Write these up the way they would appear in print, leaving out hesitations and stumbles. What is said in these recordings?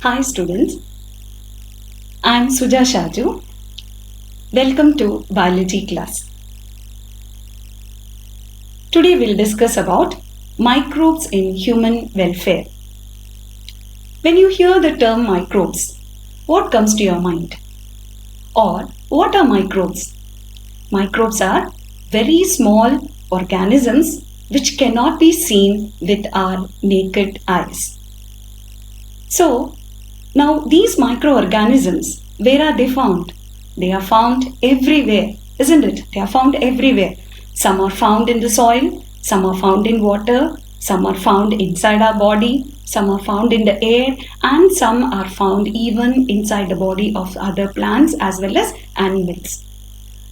Hi students, I am Suja Shaju. Welcome to biology class. Today we'll discuss about microbes in human welfare. When you hear the term microbes, what comes to your mind? Or what are microbes? Microbes are very small organisms which cannot be seen with our naked eyes. So, now these microorganisms, where are they found? They are found everywhere, isn't it? They are found everywhere. Some are found in the soil, some are found in water, some are found inside our body, some are found in the air, and some are found even inside the body of other plants as well as animals.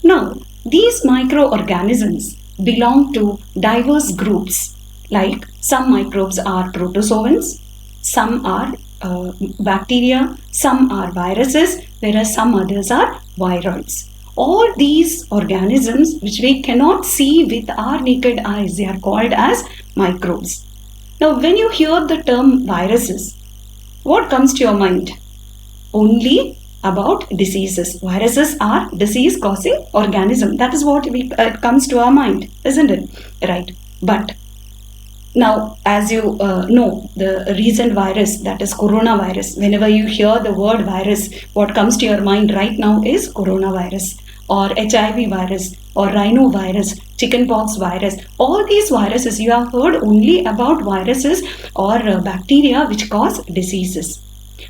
Now, these microorganisms belong to diverse groups, like some microbes are protozoans, some are bacteria, some are viruses, whereas some others are viroids. All these organisms which we cannot see with our naked eyes, they are called as microbes. Now, when you hear the term viruses, what comes to your mind? Only about diseases. Viruses are disease-causing organism. That is what comes to our mind, isn't it? Right. But now, as you know, the recent virus, that is coronavirus, whenever you hear the word virus, what comes to your mind right now is coronavirus or HIV virus or rhinovirus, chickenpox virus. All these viruses, you have heard only about viruses or bacteria which cause diseases.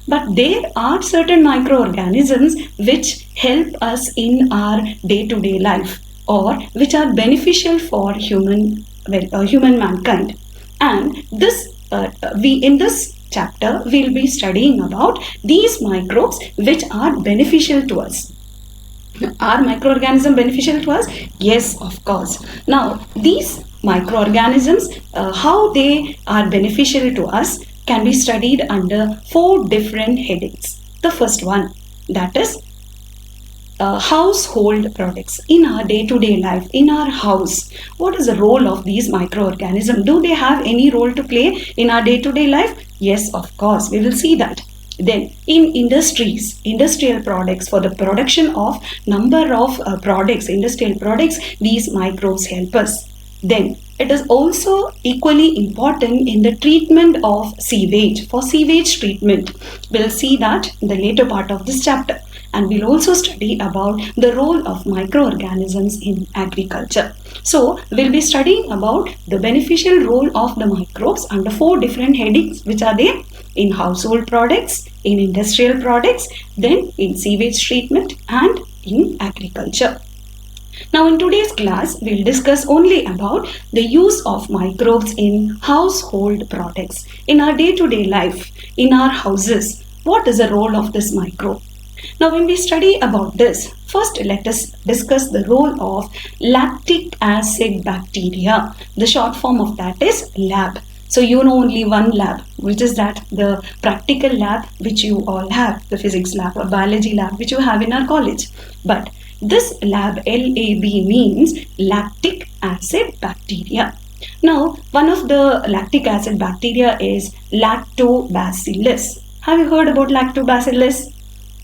But there are certain microorganisms which help us in our day-to-day life or which are beneficial for human mankind. And in this chapter we'll be studying about these microbes which are beneficial to us. Are microorganisms beneficial to us? Yes, of course. Now, these microorganisms, how they are beneficial to us, can be studied under 4 different headings. The first one, that is household products. In our day-to-day life, in our house, what is the role of these microorganisms? Do they have any role to play in our day-to-day life? Yes, of course. We will see that. Then in industries, industrial products, for the production of number of industrial products, these microbes help us. Then it is also equally important in the treatment of sewage. For sewage treatment, we'll see that in the later part of this chapter. And we'll also study about the role of microorganisms in agriculture. So we'll be studying about the beneficial role of the microbes under 4 different headings which are there in household products, in industrial products, then in sewage treatment and in agriculture. Now in today's class, we'll discuss only about the use of microbes in household products. In our day-to-day life, in our houses, what is the role of this microbe? Now when we study about this, first let us discuss the role of lactic acid bacteria. The short form of that is lab. So you know only one lab, which is that the practical lab which you all have, the physics lab or biology lab which you have in our college. But this lab, LAB, means lactic acid bacteria. Now, one of the lactic acid bacteria is lactobacillus. Have you heard about lactobacillus?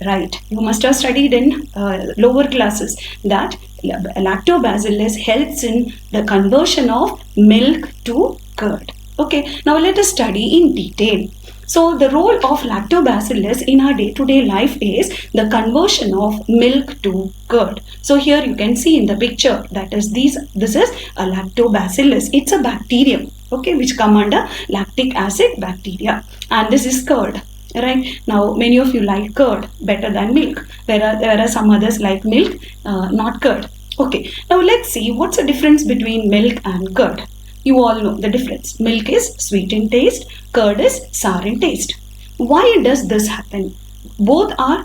Right, you must have studied in lower classes that lactobacillus helps in the conversion of milk to curd. Okay, now let us study in detail. So the role of lactobacillus in our day-to-day life is the conversion of milk to curd. So here you can see in the picture that is this is a lactobacillus. It's a bacterium, okay, which come under lactic acid bacteria, and this is curd. Right, now many of you like curd better than milk. There are some others like milk, not curd. Okay, now let's see what's the difference between milk and curd. You all know the difference. Milk is sweet in taste, curd is sour in taste. Why does this happen? Both are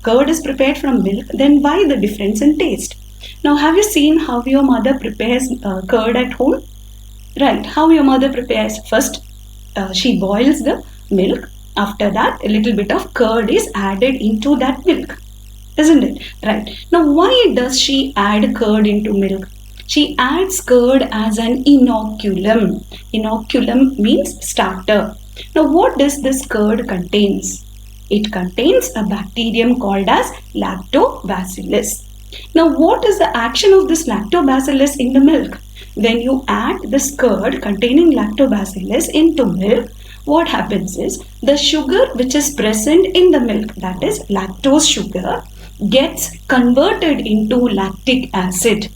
curd is prepared from milk, then why the difference in taste? Now have you seen how your mother prepares curd at home? Right, how your mother prepares? First, she boils the milk. After that, a little bit of curd is added into that milk, isn't it? Right. Now, why does she add curd into milk? She adds curd as an inoculum. Inoculum means starter. Now, what does this curd contains? It contains a bacterium called as lactobacillus. Now, what is the action of this lactobacillus in the milk? When you add this curd containing lactobacillus into milk, what happens is the sugar which is present in the milk, that is lactose sugar, gets converted into lactic acid.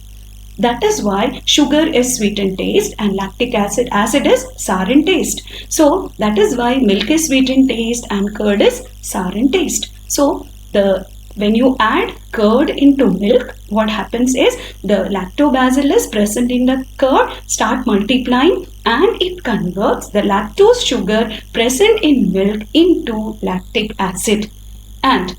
That is why sugar is sweet in taste and lactic acid is sour in taste. So that is why milk is sweet in taste and curd is sour in taste. So when you add curd into milk, what happens is the lactobacillus present in the curd start multiplying and it converts the lactose sugar present in milk into lactic acid. And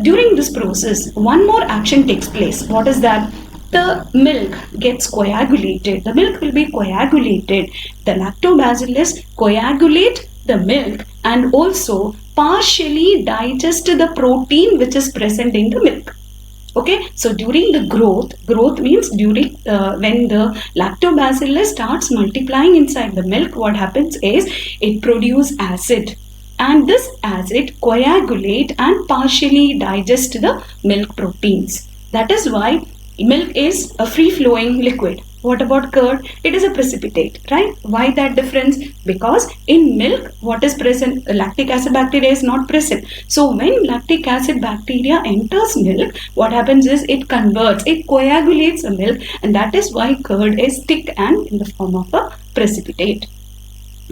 during this process, one more action takes place. What is that? The milk gets coagulated. The milk will be coagulated. The lactobacillus coagulate the milk and also partially digest the protein which is present in the milk. Okay, so during the growth means during when the lactobacillus starts multiplying inside the milk, what happens is it produces acid. And this acid coagulate and partially digest the milk proteins. That is why milk is a free-flowing liquid. What about curd? It is a precipitate, right? Why that difference? Because in milk, what is present? Lactic acid bacteria is not present. So when lactic acid bacteria enters milk, what happens is it converts, it coagulates the milk, and that is why curd is thick and in the form of a precipitate.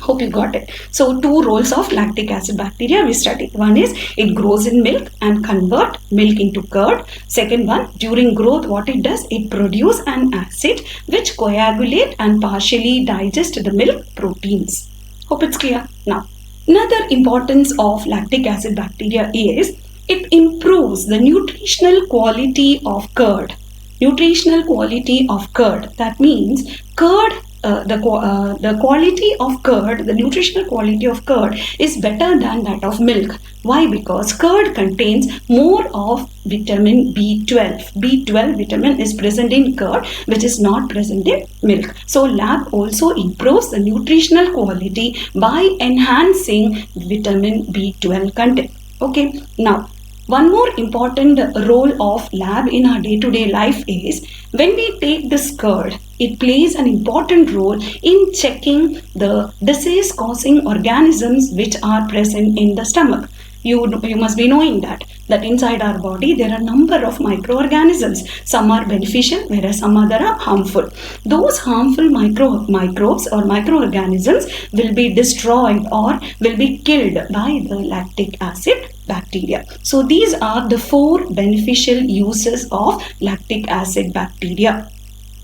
Hope you got it. So two roles of lactic acid bacteria we studied. One is it grows in milk and convert milk into curd. Second one, during growth what it does, it produces an acid which coagulate and partially digest the milk proteins. Hope it's clear. Now, another importance of lactic acid bacteria is it improves the nutritional quality of curd. Nutritional quality of curd. That means curd the quality of curd, the nutritional quality of curd is better than that of milk. Why? Because curd contains more of vitamin B12. B12 vitamin is present in curd which is not present in milk. So lab also improves the nutritional quality by enhancing vitamin B12 content. Okay, now one more important role of lab in our day-to-day life is when we take this curd, it plays an important role in checking the disease-causing organisms which are present in the stomach. You must be knowing that inside our body there are a number of microorganisms. Some are beneficial whereas some other are harmful. Those harmful microbes or microorganisms will be destroyed or will be killed by the lactic acid bacteria. So these are the 4 beneficial uses of lactic acid bacteria.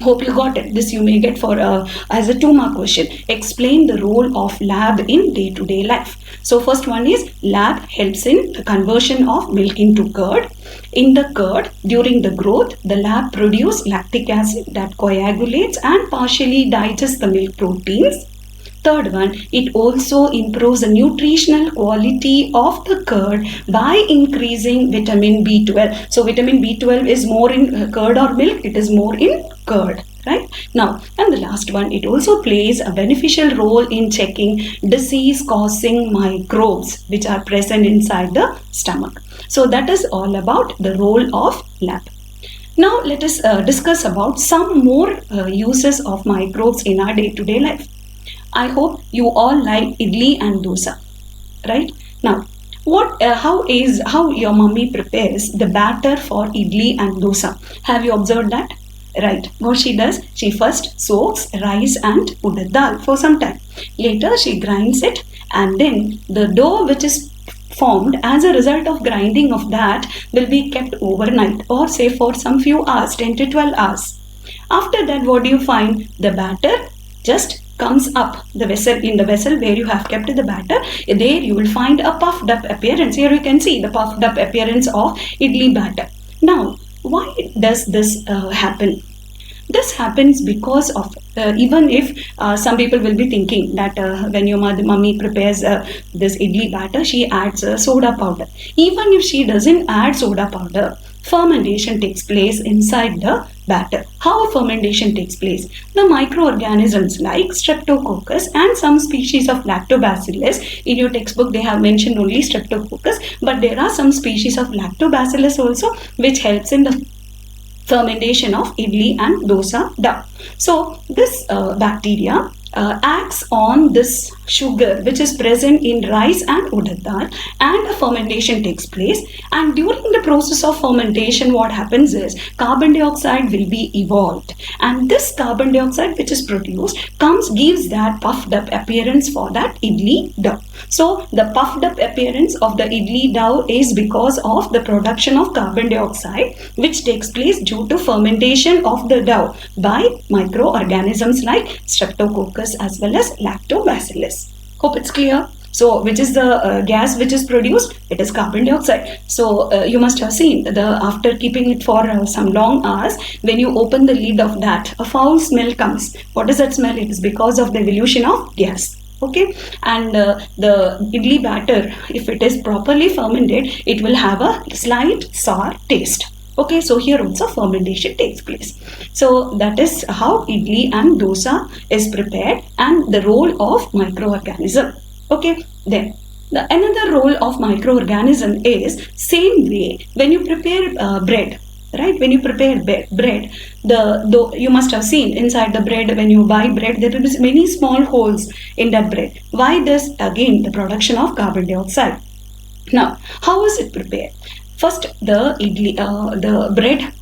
Hope you got it. This you may get for as a 2-mark question. Explain the role of lab in day-to-day life. So first one is lab helps in the conversion of milk into curd. In the curd, during the growth, the lab produces lactic acid that coagulates and partially digests the milk proteins. Third one, it also improves the nutritional quality of the curd by increasing vitamin B12. So vitamin B12 is more in curd or milk, it is more in curd, right? Now, and the last one, it also plays a beneficial role in checking disease-causing microbes which are present inside the stomach. So that is all about the role of lab. Now let us discuss about some more uses of microbes in our day-to-day life. I hope you all like idli and dosa, right? Now, how your mummy prepares the batter for idli and dosa? Have you observed that? Right. What she does, she first soaks rice and urad dal for some time. Later, she grinds it, and then the dough which is formed as a result of grinding of that will be kept overnight, or say for some few hours, 10 to 12 hours. After that, what do you find? The batter just comes up the vessel. In the vessel where you have kept the batter, there you will find a puffed up appearance. Here you can see the puffed up appearance of idli batter. Now, why does this happen? This happens because of even if some people will be thinking that when your mummy prepares this idli batter, she adds soda powder. Even if she doesn't add soda powder, fermentation takes place inside the batter. How fermentation takes place? The microorganisms like Streptococcus and some species of Lactobacillus, in your textbook they have mentioned only Streptococcus, but there are some species of Lactobacillus also which helps in the fermentation of idli and dosa dough. So this bacteria acts on this sugar which is present in rice and urad dal, and a fermentation takes place, and during the process of fermentation what happens is carbon dioxide will be evolved, and this carbon dioxide which is produced gives that puffed up appearance for that idli dough. So the puffed up appearance of the idli dough is because of the production of carbon dioxide which takes place due to fermentation of the dough by microorganisms like Streptococcus as well as Lactobacillus. Hope it's clear. So which is the gas which is produced? It is carbon dioxide. So you must have seen after keeping it for some long hours, when you open the lid of that, a foul smell comes. What is that smell? It is because of the evolution of gas. Okay, and the idli batter, if it is properly fermented, it will have a slight sour taste. Okay, so here also fermentation takes place. So that is how idli and dosa is prepared, and the role of microorganism. Okay, then another role of microorganism is same way when you prepare bread. Right, when you prepare bread, you must have seen inside the bread, when you buy bread, there will be many small holes in that bread. Why this? Again, the production of carbon dioxide. Now, how is it prepared? First, the bread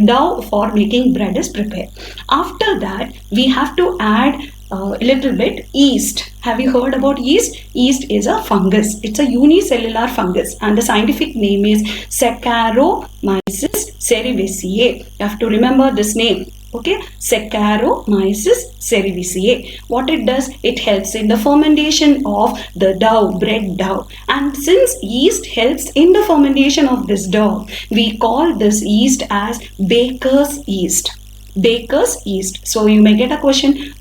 dough for making bread is prepared. After that, we have to add a little bit yeast. Have you heard about yeast? Yeast is a fungus. It's a unicellular fungus, and the scientific name is Saccharomyces cerevisiae. You have to remember this name. Okay, Saccharomyces cerevisiae. What it does, it helps in the fermentation of the dough, bread dough. And since yeast helps in the fermentation of this dough, we call this yeast as baker's yeast. Baker's yeast. So you may get a question,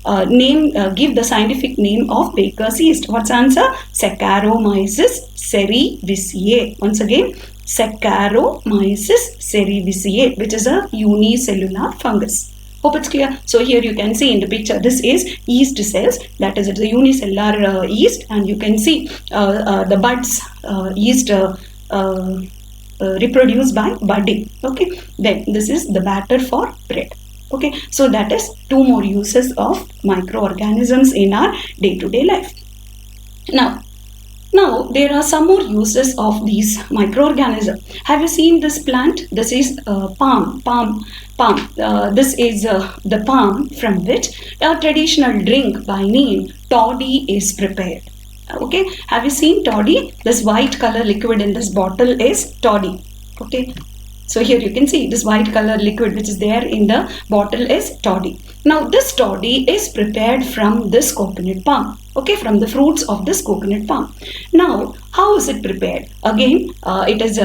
give the scientific name of baker's yeast. What's the answer? Saccharomyces cerevisiae. Once again, Saccharomyces cerevisiae, which is a unicellular fungus. Hope it's clear. So here you can see in the picture, this is yeast cells, that is, it's a unicellular yeast, and you can see the buds, yeast reproduced by budding. Okay, then this is the batter for bread. Okay, so that is two more uses of microorganisms in our day-to-day life. Now there are some more uses of these microorganisms. Have you seen this plant? This is palm. This is the palm from which a traditional drink by name toddy is prepared. Okay, have you seen toddy? This white color liquid in this bottle is toddy. Okay, so here you can see this white color liquid which is there in the bottle is toddy. Now this toddy is prepared from this coconut palm. Okay, from the fruits of this coconut palm. Now, how is it prepared? Again, it is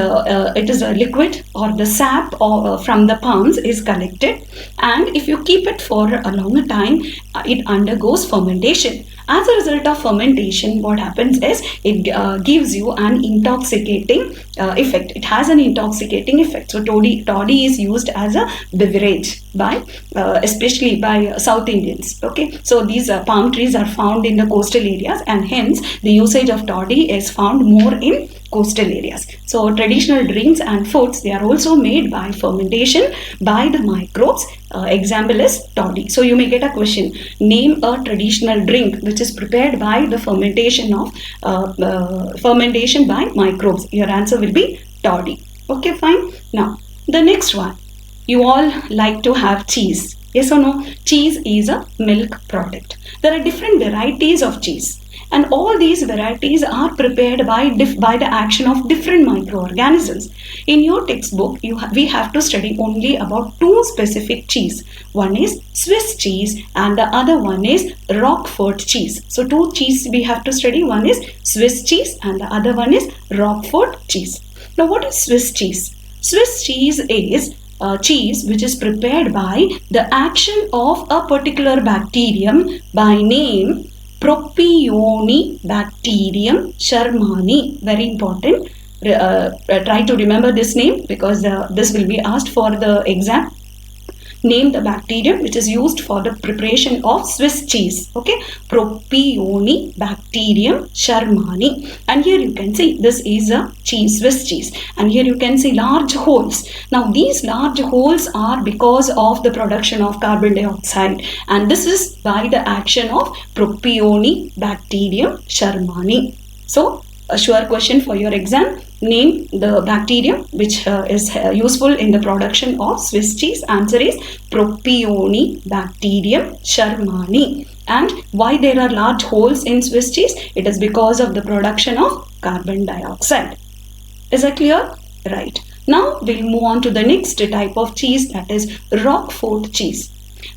a liquid, or the sap from the palms is collected, and if you keep it for a longer time, it undergoes fermentation. As a result of fermentation, what happens is it gives you an intoxicating effect. It has an intoxicating effect. So toddy is used as a beverage by especially by South Indians. Okay, so these palm trees are found in the coastal areas, and hence the usage of toddy is found more in coastal areas. So traditional drinks and foods, they are also made by fermentation by the microbes. Example is toddy. So you may get a question, name a traditional drink which is prepared by the fermentation by microbes. Your answer will be toddy. Okay, fine. Now the next one, you all like to have cheese. Yes or no? Cheese is a milk product. There are different varieties of cheese, and all these varieties are prepared by the action of different microorganisms. In your textbook, we have to study only about two specific cheese. One is Swiss cheese and the other one is Roquefort cheese. So two cheese we have to study. One is Swiss cheese and the other one is Roquefort cheese. Now what is Swiss cheese? Swiss cheese is cheese which is prepared by the action of a particular bacterium by name Propionibacterium shermani. Very important. try to remember this name because this will be asked for the exam. Name the bacterium which is used for the preparation of Swiss cheese. Okay, Propionibacterium shermani. And here you can see this is a cheese, Swiss cheese. And here you can see large holes. Now these large holes are because of the production of carbon dioxide. And this is by the action of Propionibacterium shermani. So a sure question for your exam. Name the bacterium which is useful in the production of Swiss cheese. Answer is Propionibacterium shermani. And why there are large holes in Swiss cheese? It is because of the production of carbon dioxide. Is that clear? Right. Now we'll move on to the next type of cheese, that is Roquefort cheese.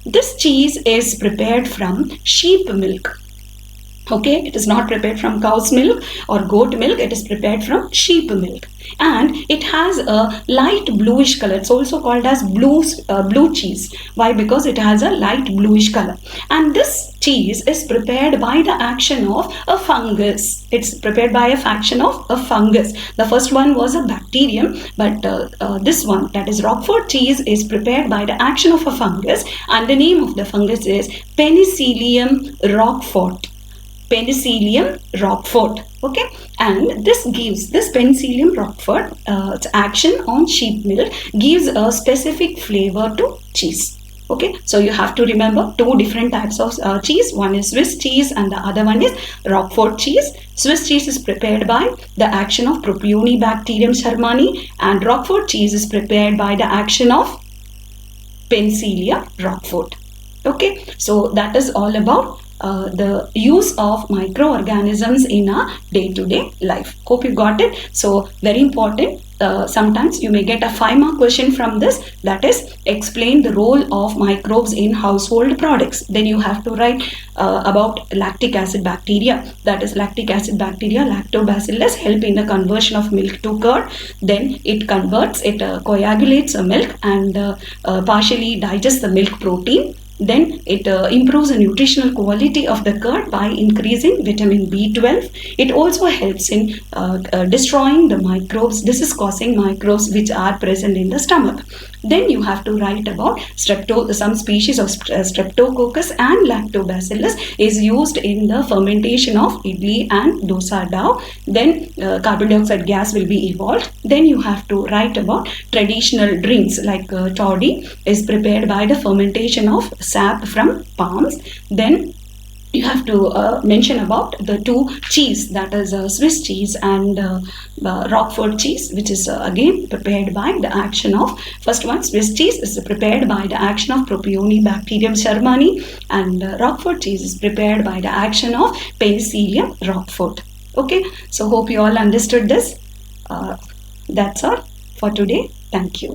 This cheese is prepared from sheep milk. Okay, it is not prepared from cow's milk or goat milk. It is prepared from sheep milk, and it has a light bluish color. It's also called as blue cheese. Why? Because it has a light bluish color, and this cheese is prepared by the action of a fungus. It's prepared by a action of a fungus. The first one was a bacterium, but this one, that is Roquefort cheese, is prepared by the action of a fungus, and the name of the fungus is Penicillium roquefort. Penicillium roquefort. Okay, and this Penicillium roquefort, its action on sheep milk gives a specific flavor to cheese. Okay, so you have to remember two different types of cheese. One is Swiss cheese and the other one is Roquefort cheese. Swiss cheese is prepared by the action of Propionibacterium shermani, and Roquefort cheese is prepared by the action of Penicillium roquefort. Okay, so that is all about the use of microorganisms in our day-to-day life. Hope you got it. So very important. Sometimes you may get a 5-mark question from this, that is explain the role of microbes in household products. Then you have to write about lactic acid bacteria, that is lactic acid bacteria lactobacillus help in the conversion of milk to curd. Then it coagulates a milk and partially digests the milk protein. Then it improves the nutritional quality of the curd by increasing vitamin B12. It also helps in destroying the microbes, disease-causing microbes which are present in the stomach. Then you have to write about some species of Streptococcus and Lactobacillus is used in the fermentation of idli and dosa dough. Then carbon dioxide gas will be evolved. Then you have to write about traditional drinks like toddy is prepared by the fermentation of sap from palms. Then you have to mention about the two cheese, that is Swiss cheese and Roquefort cheese, which is again prepared by the action of, first one Swiss cheese is prepared by the action of Propionibacterium shermani, and Roquefort cheese is prepared by the action of Penicillium roquefort. Okay, so hope you all understood this. That's all for today. Thank you.